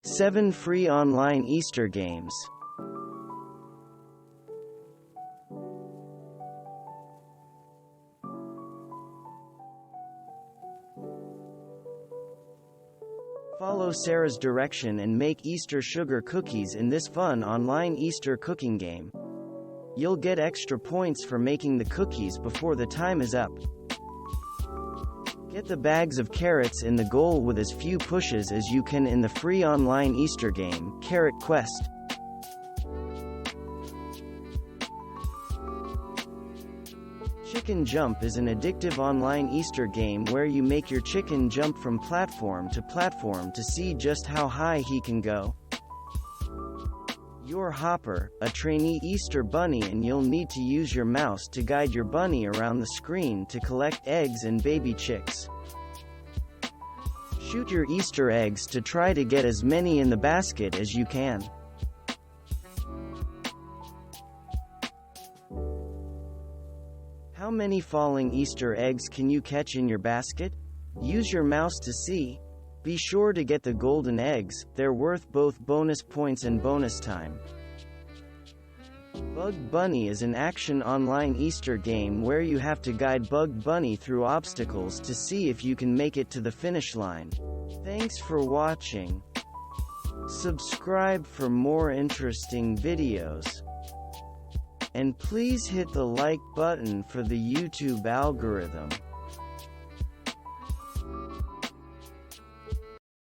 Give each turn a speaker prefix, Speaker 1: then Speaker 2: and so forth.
Speaker 1: 7 free online Easter games. Follow Sara's direction and make Easter sugar cookies in this fun online Easter cooking game. You'll get extra points for making the cookies before the time is up. Get the bags of carrots in the goal with as few pushes as you can in the free online Easter game, Carrot Quest. Chicken Jump is an addictive online Easter game where you make your chicken jump from platform to see just how high he can go. You're Hopper, a trainee Easter bunny, and you'll need to use your mouse to guide your bunny around the screen to collect eggs and baby chicks. Shoot your Easter eggs to try to get as many in the basket as you can. How many falling Easter eggs can you catch in your basket? Use your mouse to see. Be sure to get the golden eggs, they're worth both bonus points and bonus time. Bug Bunny is an action online Easter game where you have to guide Bug Bunny through obstacles to see if you can make it to the finish line. Thanks for watching. Subscribe for more interesting videos. And please hit the like button for the YouTube algorithm.